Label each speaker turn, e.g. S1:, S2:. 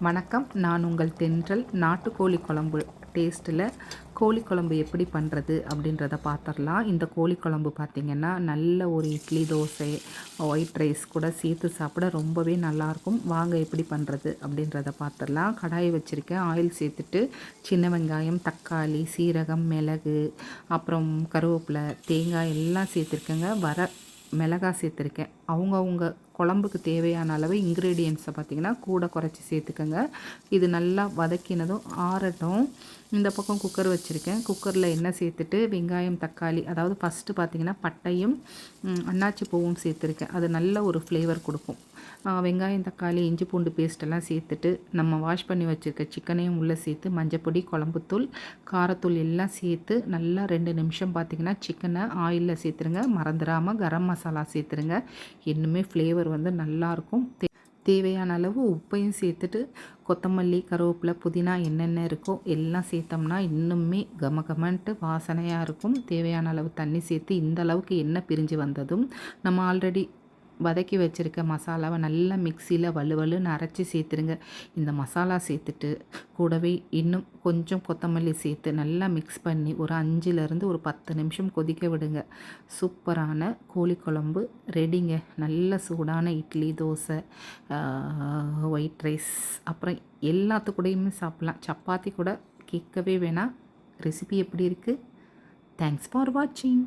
S1: வணக்கம். நான் உங்கள் தென்றல். நாட்டுக்கோழி குழம்பு டேஸ்ட்டில் கோழி குழம்பு எப்படி பண்ணுறது அப்படின்றத பார்த்துடலாம். இந்த கோழி குழம்பு பார்த்திங்கன்னா நல்ல ஒரு இட்லி, தோசை, ஒயிட் ரைஸ் கூட சேர்த்து சாப்பிட ரொம்பவே நல்லாயிருக்கும். வாங்க எப்படி பண்ணுறது அப்படின்றத பார்த்துடலாம். கடாயை வச்சுருக்கேன். ஆயில் சேர்த்துட்டு சின்ன வெங்காயம், தக்காளி, சீரகம், மிளகு, அப்புறம் கருவேப்பிலை, தேங்காய் எல்லாம் சேர்த்துருக்கேங்க. மிளகாய் சேர்த்துருக்கேன். அவங்கவுங்க குழம்புக்கு தேவையான அளவு இன்க்ரீடியன்ட்ஸை பார்த்திங்கன்னா கூட குறைச்சி சேர்த்துக்கோங்க. இது நல்லா வதக்கினதும் ஆறட்டும். இந்த பக்கம் குக்கர் வச்சுருக்கேன். குக்கரில் எண்ணெய் சேர்த்துட்டு வெங்காயம், தக்காளி, அதாவது ஃபஸ்ட்டு பார்த்திங்கன்னா பட்டையும் அன்னாச்சி பூவும் சேர்த்துருக்கேன். அது நல்ல ஒரு ஃப்ளேவர் கொடுக்கும். வெங்காயம், தக்காளி, இஞ்சி பூண்டு பேஸ்ட்டெல்லாம் சேர்த்துட்டு நம்ம வாஷ் பண்ணி வச்சுருக்க சிக்கனையும் உள்ளே சேர்த்து மஞ்சப்பொடி, குழம்புத்தூள், காரத்தூள் எல்லாம் சேர்த்து நல்லா 2 நிமிஷம் பார்த்திங்கன்னா சிக்கனை ஆயிலில் சேர்த்துருங்க. மறந்துடாமல் கரம் மசாலா சேர்த்துருங்க. இன்னுமே ஃப்ளேவர் வந்து நல்லாயிருக்கும். தேவையான அளவு உப்பையும் சேர்த்துட்டு கொத்தமல்லி, கருவேப்பிலை, புதினா என்னென்ன இருக்கோ எல்லாம் சேர்த்தோம்னா இன்னுமே கமகமன்ட்டு வாசனையாக இருக்கும். தேவையான அளவு தண்ணி சேர்த்து இந்த அளவுக்கு எண்ணெய் பிரிஞ்சு வந்ததும் நம்ம ஆல்ரெடி வதக்கி வச்சுருக்க மசாலாவை நல்லா மிக்சியில் வலுவலுன்னு அரைச்சி சேர்த்துருங்க. இந்த மசாலா சேர்த்துட்டு கூடவே இன்னும் கொஞ்சம் கொத்தமல்லி சேர்த்து நல்லா மிக்ஸ் பண்ணி ஒரு 5லேருந்து ஒரு 10 நிமிஷம் கொதிக்க விடுங்க. சூப்பரான கோழி குழம்பு ரெடிங்க. நல்ல சூடான இட்லி, தோசை, ஒயிட் ரைஸ், அப்புறம் எல்லாத்துக்கூடையுமே சாப்பிட்லாம். சப்பாத்தி கூட கேட்கவே வேணாம். ரெசிபி எப்படி இருக்குது? தேங்க்ஸ் ஃபார் வாட்சிங்.